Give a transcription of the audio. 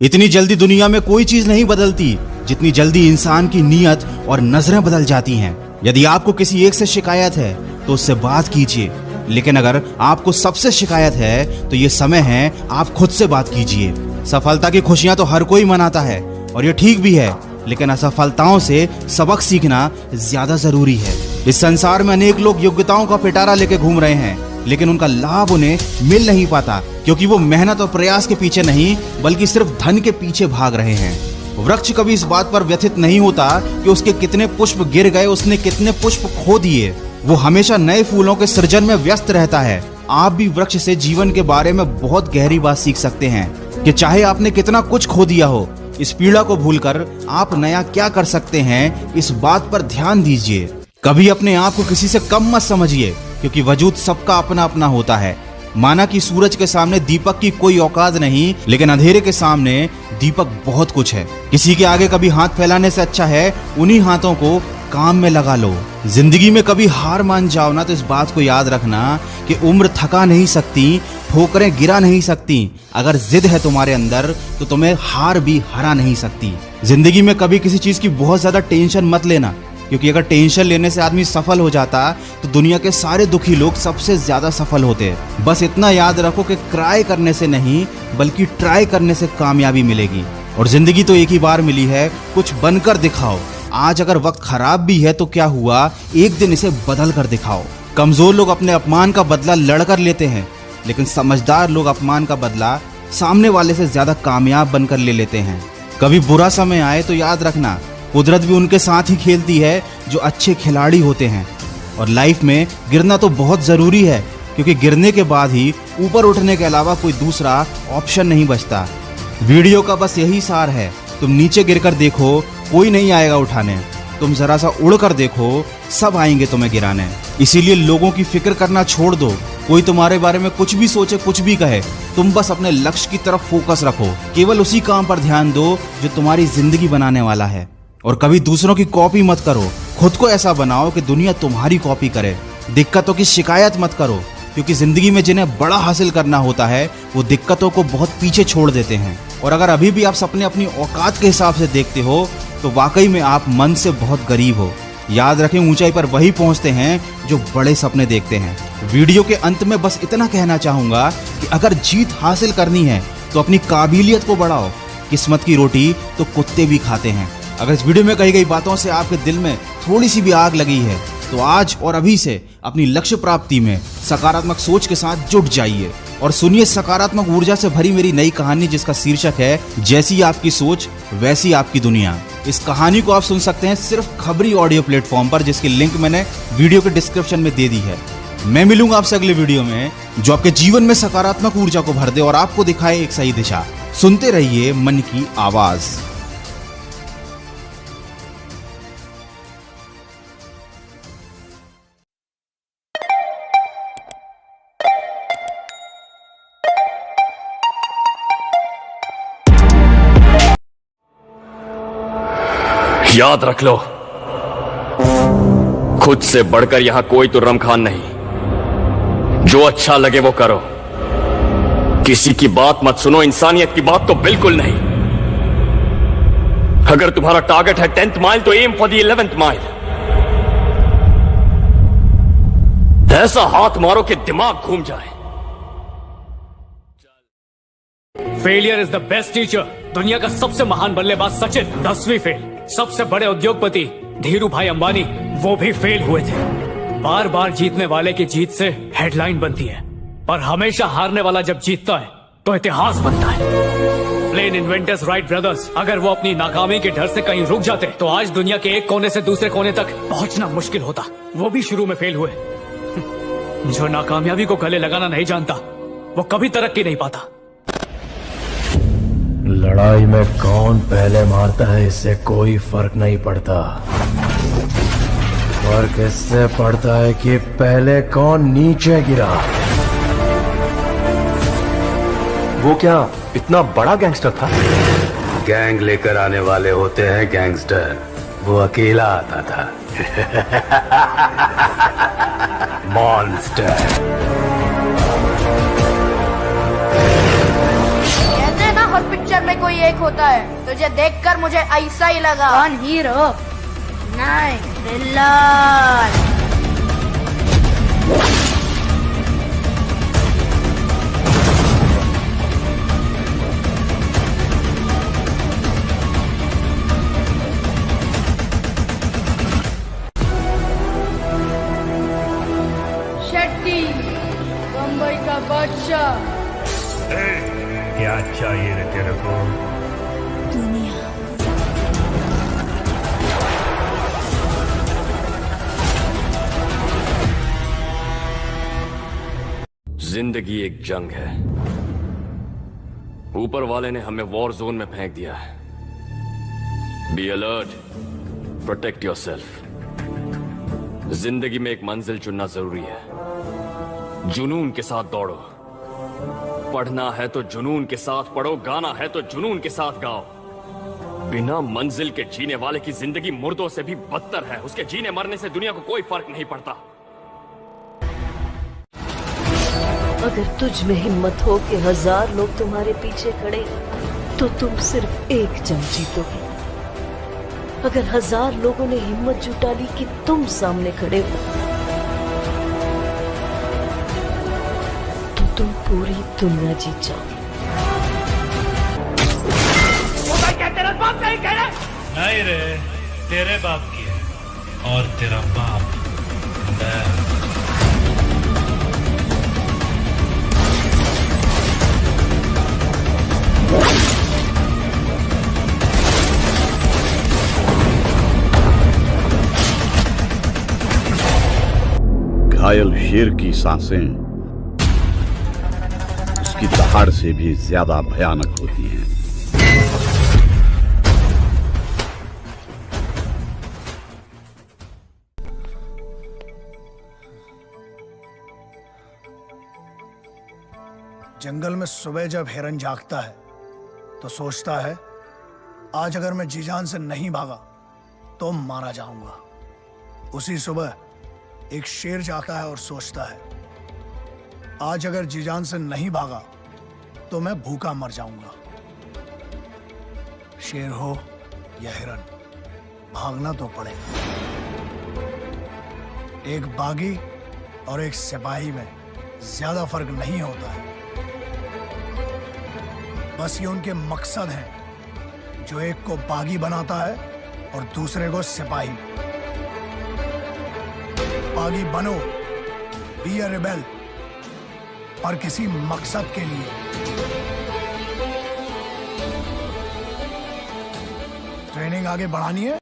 इतनी जल्दी दुनिया में कोई चीज नहीं बदलती जितनी जल्दी इंसान की नीयत और नजरें बदल जाती हैं। यदि आपको किसी एक से शिकायत है तो उससे बात कीजिए, लेकिन अगर आपको सबसे शिकायत है तो ये समय है आप खुद से बात कीजिए। सफलता की खुशियां तो हर कोई मनाता है और ये ठीक भी है, लेकिन असफलताओं से सबक सीखना ज्यादा जरूरी है। इस संसार में अनेक लोग योग्यताओं का पिटारा लेके घूम रहे हैं, लेकिन उनका लाभ उन्हें मिल नहीं पाता क्योंकि वो मेहनत और प्रयास के पीछे नहीं बल्कि सिर्फ धन के पीछे भाग रहे हैं। वृक्ष कभी इस बात पर व्यथित नहीं होता कि उसके कितने पुष्प गिर गए, उसने कितने पुष्प खो दिए। वो हमेशा नए फूलों के सृजन में व्यस्त रहता है। आप भी वृक्ष से जीवन के बारे में बहुत गहरी बात सीख सकते हैं कि चाहे आपने कितना कुछ खो दिया हो, इस पीड़ा को भूलकर आप नया क्या कर सकते हैं, इस बात पर ध्यान दीजिए। कभी अपने आप को किसी से कम मत समझिए क्योंकि वजूद सबका अपना अपना होता है। माना कि सूरज के सामने दीपक की कोई औकात नहीं, लेकिन अंधेरे के सामने दीपक बहुत कुछ है। किसी के आगे कभी हाथ फैलाने से अच्छा है उन्हीं हाथों को काम में लगा लो। जिंदगी में कभी हार मान जाओ ना तो इस बात को याद रखना कि उम्र थका नहीं सकती, ठोकरें गिरा नहीं सकती। अगर जिद है तुम्हारे अंदर तो तुम्हें हार भी हरा नहीं सकती। जिंदगी में कभी किसी चीज की बहुत ज्यादा टेंशन मत लेना, क्योंकि अगर टेंशन लेने से आदमी सफल हो जाता तो दुनिया के सारे दुखी लोग सबसे ज्यादा सफल होते। बस इतना याद रखो कि क्राई करने से नहीं बल्कि ट्राई करने से कामयाबी मिलेगी। और जिंदगी तो एक ही बार मिली है, कुछ बनकर दिखाओ। आज अगर वक्त खराब भी है तो क्या हुआ, एक दिन इसे बदल कर दिखाओ। कमजोर लोग अपने अपमान का बदला लड़कर लेते हैं, लेकिन समझदार लोग अपमान का बदला सामने वाले से ज्यादा कामयाब बनकर ले लेते हैं। कभी बुरा समय आए तो याद रखना कुदरत भी उनके साथ ही खेलती है जो अच्छे खिलाड़ी होते हैं। और लाइफ में गिरना तो बहुत जरूरी है, क्योंकि गिरने के बाद ही ऊपर उठने के अलावा कोई दूसरा ऑप्शन नहीं बचता। वीडियो का बस यही सार है, तुम नीचे गिरकर देखो, कोई नहीं आएगा उठाने। तुम जरा सा उड़कर देखो, सब आएंगे तुम्हें गिराने। इसीलिए लोगों की फिक्र करना छोड़ दो। कोई तुम्हारे बारे में कुछ भी सोचे, कुछ भी कहे, तुम बस अपने लक्ष्य की तरफ फोकस रखो। केवल उसी काम पर ध्यान दो जो तुम्हारी जिंदगी बनाने वाला है। और कभी दूसरों की कॉपी मत करो, खुद को ऐसा बनाओ कि दुनिया तुम्हारी कॉपी करे। दिक्कतों की शिकायत मत करो, क्योंकि जिंदगी में जिन्हें बड़ा हासिल करना होता है वो दिक्कतों को बहुत पीछे छोड़ देते हैं। और अगर अभी भी आप सपने अपनी औकात के हिसाब से देखते हो तो वाकई में आप मन से बहुत गरीब हो। याद रखें, ऊंचाई पर वही पहुंचते हैं जो बड़े सपने देखते हैं। वीडियो के अंत में बस इतना कहना चाहूंगा कि अगर जीत हासिल करनी है तो अपनी काबिलियत को बढ़ाओ। किस्मत की रोटी तो कुत्ते भी खाते हैं। अगर इस वीडियो में कही गई बातों से आपके दिल में थोड़ी सी भी आग लगी है तो आज और अभी से अपनी लक्ष्य प्राप्ति में सकारात्मक सोच के साथ जुट जाइए और सुनिए सकारात्मक ऊर्जा से भरी मेरी नई कहानी, जिसका शीर्षक है जैसी आपकी सोच वैसी आपकी दुनिया। इस कहानी को आप सुन सकते हैं सिर्फ खबरी ऑडियो प्लेटफॉर्म पर, जिसकी लिंक मैंने वीडियो के डिस्क्रिप्शन में दे दी है। मैं मिलूंगा आपसे अगले वीडियो में जो आपके जीवन में सकारात्मक ऊर्जा को भर दे और आपको दिखाए एक सही दिशा। सुनते रहिए मन की आवाज। याद रख लो, खुद से बढ़कर यहां कोई तो रमखान नहीं। जो अच्छा लगे वो करो, किसी की बात मत सुनो, इंसानियत की बात तो बिल्कुल नहीं। अगर तुम्हारा टारगेट है 10th माइल तो M for the 11th mile. ऐसा हाथ मारो कि दिमाग घूम जाए। Failure is the best teacher. दुनिया का सबसे महान बल्लेबाज सचिन 10वीं फेल। सबसे बड़े उद्योगपति धीरू भाई अंबानी वो भी फेल हुए थे। बार बार जीतने वाले की जीत से हेडलाइन बनती है, पर हमेशा हारने वाला जब जीतता है तो इतिहास बनता है। प्लेन इन्वेंटर्स राइट ब्रदर्स, अगर वो अपनी नाकामी के डर से कहीं रुक जाते तो आज दुनिया के एक कोने से दूसरे कोने तक पहुंचना मुश्किल होता। वो भी शुरू में फेल हुए। जो नाकामयाबी को गले लगाना नहीं जानता वो कभी तरक्की नहीं पाता। लड़ाई में कौन पहले मारता है इससे कोई फर्क नहीं पड़ता। फर्क इससे पड़ता है कि पहले कौन नीचे गिरा। वो क्या इतना बड़ा गैंगस्टर था? गैंग लेकर आने वाले होते हैं गैंगस्टर, वो अकेला आता था। मॉन्स्टर। कहते हैं ना हर पिक्चर पिक्चर में कोई एक होता है। तुझे देखकर मुझे ऐसा ही लगा। कौन हीरो? नहीं, विलन। शेट्टी, बम्बई का बादशाह। क्या चाहिए रे तेरे को? जिंदगी एक जंग है। ऊपर वाले ने हमें वॉर जोन में फेंक दिया है। Be alert, protect yourself. जिंदगी में एक मंजिल चुनना जरूरी है। जुनून के साथ दौड़ो। पढ़ना है तो जुनून के साथ पढ़ो, गाना है तो जुनून के साथ गाओ। बिना मंजिल के जीने वाले की जिंदगी मुर्दों से भी बदतर है। उसके जीने मरने से दुनिया को कोई फर्क नहीं पड़ता। अगर तुझ में हिम्मत हो कि 1000 लोग तुम्हारे पीछे खड़े, तो तुम सिर्फ एक जंग जीतोगे। अगर 1000 लोगों ने हिम्मत जुटा ली कि तुम सामने खड़े हो, तो तुम पूरी दुनिया जीत जाओगे। नहीं रे, तेरे बाप की है और तेरा बाप मैं। घायल शेर की सांसें उसकी दहाड़ से भी ज्यादा भयानक होती हैं। जंगल में सुबह जब हिरन जागता है तो सोचता है, आज अगर मैं जी जान से नहीं भागा तो मारा जाऊंगा। उसी सुबह एक शेर जागता है और सोचता है, आज अगर जी जान से नहीं भागा तो मैं भूखा मर जाऊंगा। शेर हो या हिरन, भागना तो पड़ेगा। एक बागी और एक सिपाही में ज्यादा फर्क नहीं होता है। बस ये उनके मकसद हैं जो एक को बागी बनाता है और दूसरे को सिपाही। बागी बनो, बी अ रिबेल, पर किसी मकसद के लिए। ट्रेनिंग आगे बढ़ानी है।